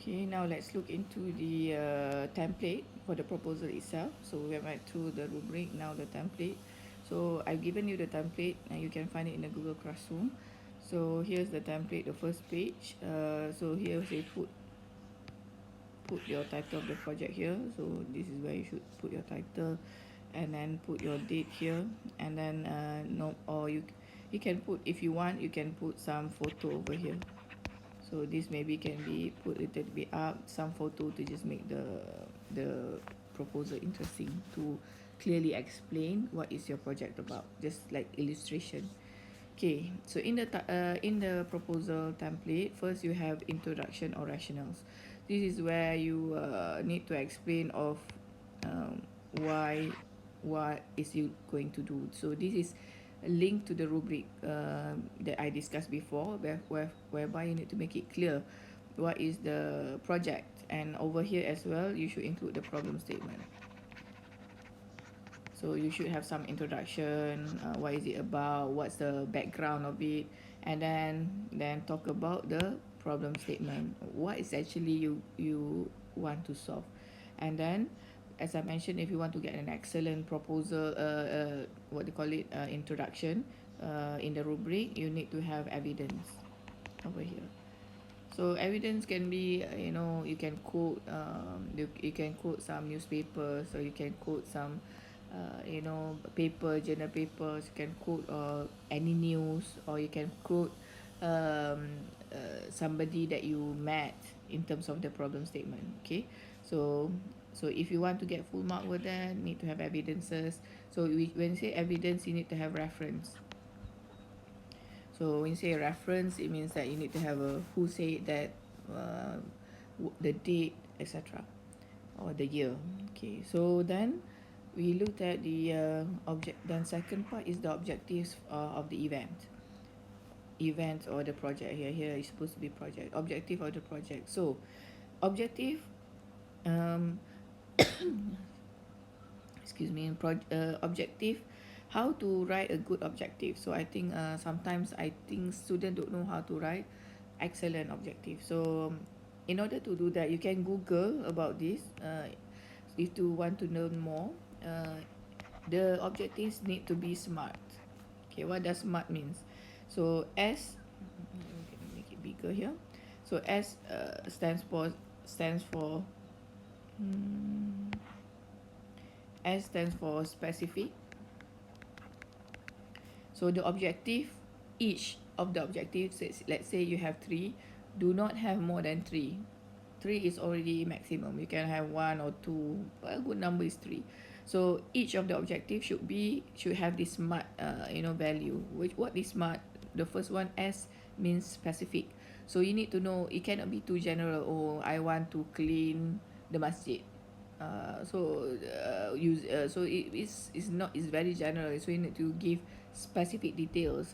Okay, now let's look into the template for the proposal itself. So we have went through the rubric, now the template. So I've given you the template and you can find it in the Google Classroom. So here's the template, the first page. So here say put your title of the project here. So this is where you should put your title, and then put your date here, and then no, or you can put, if you want, you can put some photo over here. So this maybe can be put a little bit up, some photo to just make the proposal interesting, to clearly explain what is your project about, just like illustration. Okay, so in the proposal template, first you have introduction or rationales. This is where you need to explain of um, why what is you going to do. So this is a link to the rubric that I discussed before, whereby you need to make it clear what is the project, and over here as well you should include the problem statement. So you should have some introduction, what is it about, what's the background of it, and then talk about the problem statement, what is actually you want to solve. And then, as I mentioned, if you want to get an excellent proposal, what they call it, introduction, in the rubric, you need to have evidence over here. So evidence can be, you can quote, you can quote some newspapers, or you can quote some, journal papers. You can quote any news, or you can quote somebody that you met in terms of the problem statement. Okay, so if you want to get full mark over there, need to have evidences. So when you say evidence, you need to have reference. So when you say reference, it means that you need to have a who said that, uh, the date, etc., or the year. Okay, so then we looked at the object. Then second part is the objectives of the event or the project. Here is supposed to be project, objective of the project. So objective, um, excuse me, objective, how to write a good objective. So I think sometimes I think students don't know how to write excellent objective. So in order to do that, you can Google about this, if you want to learn more. The objectives need to be smart. Okay, what does smart means? So S, let me make it bigger here. So S stands for hmm, S stands for specific. So the objective, each of the objectives, let's say you have three, do not have more than three. Three is already maximum. You can have one or two, but a good number is three. So each of the objectives should have this smart, value. What is smart? The first one, S, means specific. So you need to know, it cannot be too general. Oh, I want to clean the masjid. So it's not, it's very general. So you need to give specific details,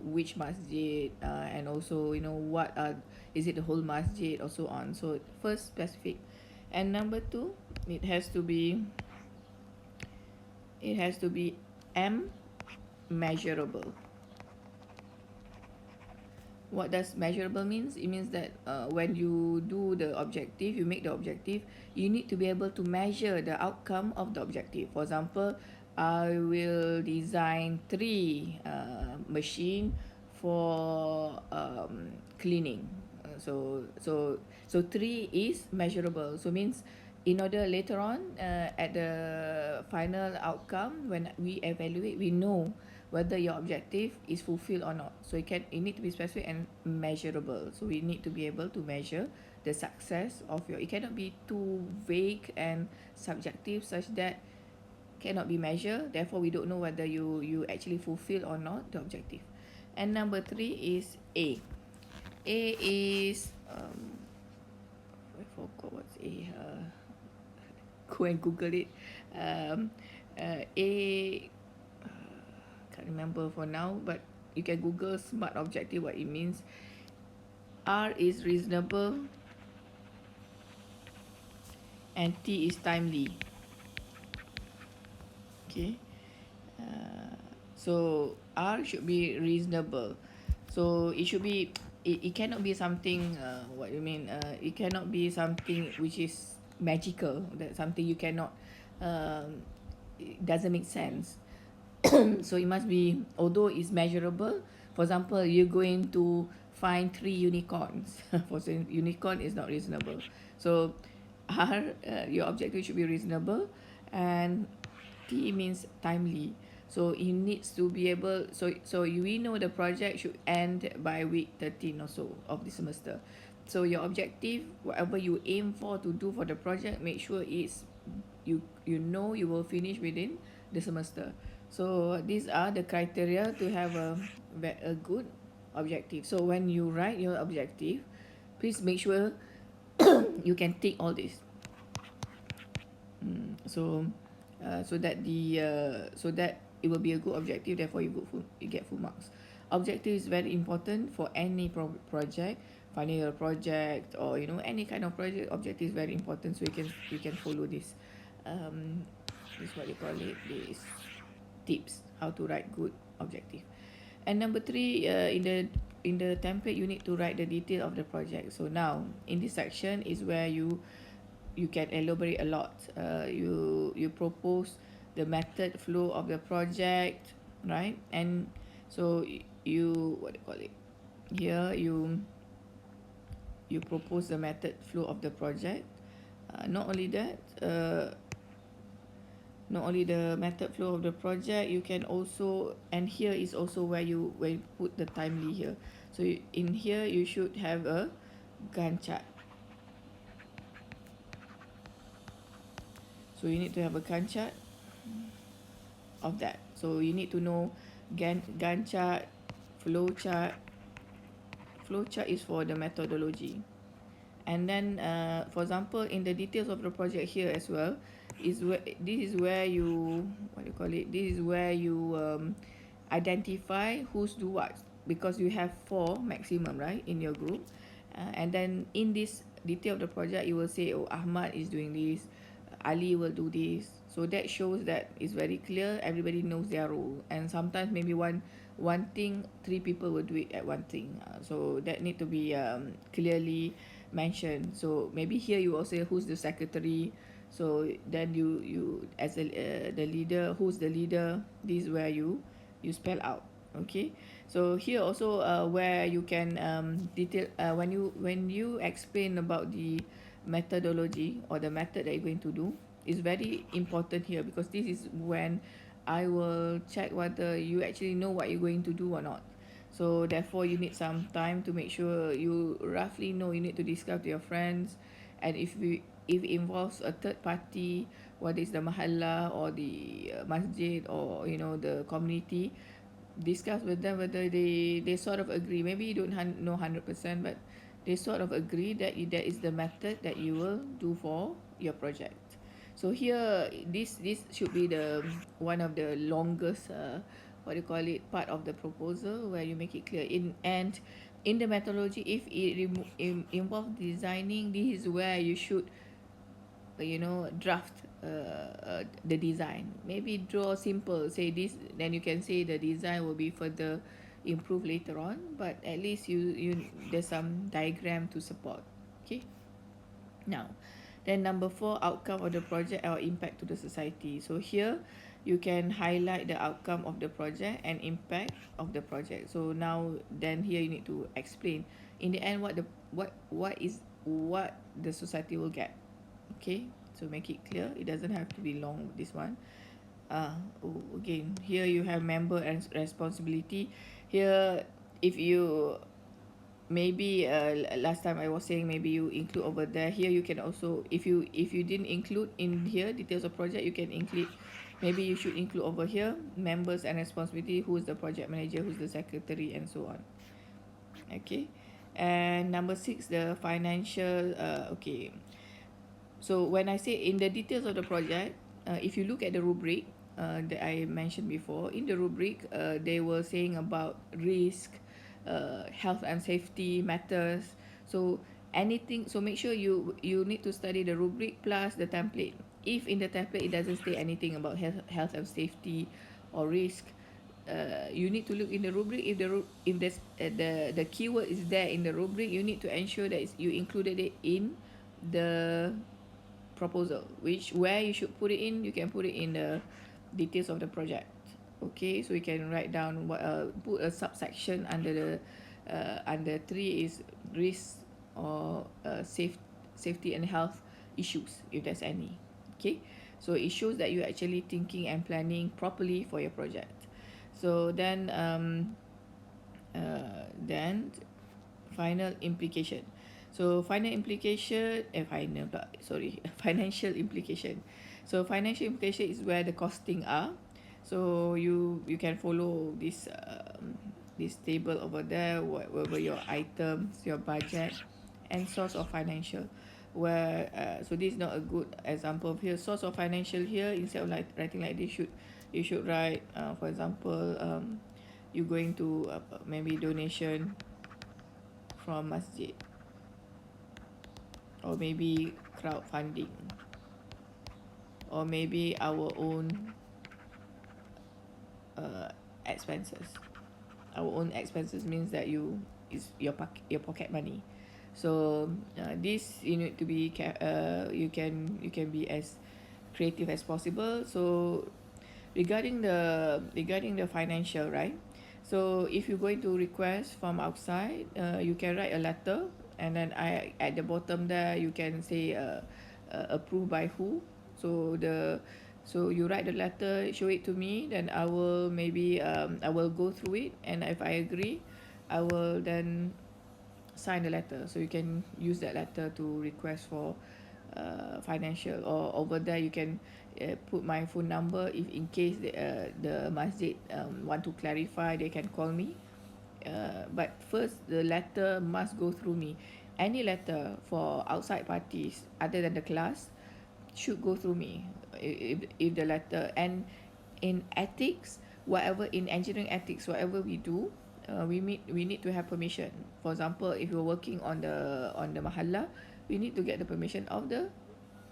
which masjid, and also what is it, the whole masjid, or so on. So first, specific. And number two, it has to be M, measurable. What does measurable means? It means that when you do the objective, you make the objective, you need to be able to measure the outcome of the objective. For example, I will design three machine for cleaning. So three is measurable. So means in order later on, at the final outcome, when we evaluate, we know whether your objective is fulfilled or not. So it need to be specific and measurable. So we need to be able to measure the success of your. It cannot be too vague and subjective, such that cannot be measured. Therefore, we don't know whether you actually fulfill or not the objective. And number three is A. A is I forgot what's A. Go and Google it. A, can't remember for now, but you can Google smart objective, what it means. R is reasonable, and T is timely. Okay, so R should be reasonable. So it should be it cannot be something what you mean it cannot be something which is magical, that something you cannot it doesn't make sense. So it must be, although it's measurable. For example, you're going to find 3 unicorns. For example, unicorn is not reasonable. So R, your objective should be reasonable, and T means timely. So it needs to be able, so we know the project should end by week 13 or so of the semester. So your objective, whatever you aim for to do for the project, make sure it's you know you will finish within the semester. So these are the criteria to have a good objective. So when you write your objective, please make sure you can tick all this. So so that so that it will be a good objective, therefore you get full marks. Objective is very important for any project, finding a project, or any kind of project. Objective is very important, so you can follow this this what you call it, this tips how to write good objective. And number 3, in the template you need to write the detail of the project. So now in this section is where you can elaborate a lot. You propose the method flow of the project, right? And so you what do you call it, here you propose the method flow of the project. Not only that, not only the method flow of the project, you can also, and here is also where you put the timely here. So in here you should have a Gantt chart. So you need to have a Gantt chart of that. So you need to know Gantt chart, flow chart. Flow chart is for the methodology. And then for example, in the details of the project here as well, this is where you what do you call it, this is where you identify who's do what, because you have 4 maximum, right, in your group. And then in this detail of the project you will say, oh, Ahmad is doing this, Ali will do this. So that shows that it's very clear, everybody knows their role. And sometimes maybe one thing 3 people will do it at one thing, so that need to be clearly mentioned. So maybe here you also say who's the secretary. So then you as the leader, who's the leader, this is where you spell out. Okay, so here also where you can detail when you explain about the methodology or the method that you're going to do, is very important here, because this is when I will check whether you actually know what you're going to do or not. So therefore you need some time to make sure you roughly know. You need to discuss with your friends, and if it involves a third party, whether it's the mahalla or the masjid, or the community, discuss with them whether they sort of agree. Maybe you don't know 100%, but they sort of agree that that is the method that you will do for your project. So here this should be the one of the longest what do you call it, part of the proposal, where you make it clear in the methodology. If it involves designing, this is where you should draft the design. Maybe draw simple, say this, then you can say the design will be further improved later on, but at least you there's some diagram to support. Okay, now then number 4, outcome of the project or impact to the society. So here you can highlight the outcome of the project and impact of the project. So now then here you need to explain in the end what the society will get. Okay, so make it clear, it doesn't have to be long, this one. Again, here you have member and responsibility. Here, if you maybe last time I was saying, maybe you include over there. Here you can also, if you didn't include in here details of project, you can include, maybe you should include over here members and responsibility, who is the project manager, who's the secretary, and so on. Okay, and number 6, the financial. Okay, so when I say in the details of the project, if you look at the rubric that I mentioned before, in the rubric they were saying about risk, health and safety matters. So anything, so make sure you need to study the rubric plus the template. If in the template it doesn't say anything about health and safety or risk, you need to look in the rubric. If there's the keyword is there in the rubric, you need to ensure that you included it in the proposal. Which where you should put it in, you can put it in the details of the project. Okay, so you can write down what put a subsection under the under 3 is risk or safety and health issues if there's any. Okay, so it shows that you're actually thinking and planning properly for your project. So then final implication. So final implication final sorry financial implication. So financial implication is where the costing are. So you can follow this table over there, whatever your items, your budget, and source of financial. Where so this is not a good example of here. Source of financial here, instead of like writing like this, you should write for example you going to maybe donation from masjid, or maybe crowdfunding, or maybe our own expenses. Our own expenses means that is your pocket money. So this you need to be you can be as creative as possible. So regarding the financial, right? So if you're going to request from outside, you can write a letter, and then at the bottom there you can say approved by who. So you write the letter, show it to me, then I will maybe I will go through it, and if I agree, I will then sign the letter. So you can use that letter to request for financial, or over there you can put my phone number. If in case the masjid want to clarify, they can call me. But first the letter must go through me. Any letter for outside parties other than the class should go through me. If the letter, and in ethics, whatever in engineering ethics, whatever we do, we need to have permission. For example, if you're working on the mahalla, we need to get the permission of the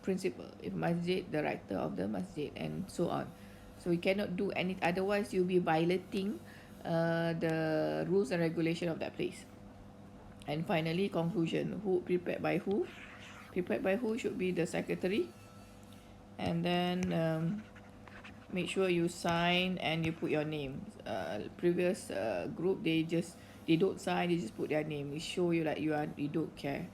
principal. If masjid, the rector of the masjid, and so on. So we cannot do any, otherwise you'll be violating the rules and regulation of that place. And finally, conclusion. Who prepared by who? Prepared by who should be the secretary. And then make sure you sign and you put your name. Previous group, they don't sign, they just put their name. It show you like you don't care.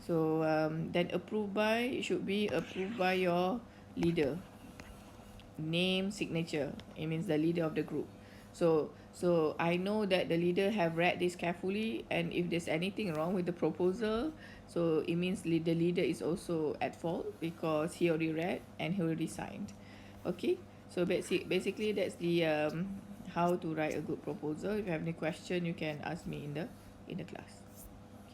So then approved by, it should be approved by your leader. Name, signature, it means the leader of the group. So I know that the leader have read this carefully, and if there's anything wrong with the proposal, so it means the leader is also at fault, because he already read and he already signed. Okay, so basically that's the how to write a good proposal. If you have any question, you can ask me in the class.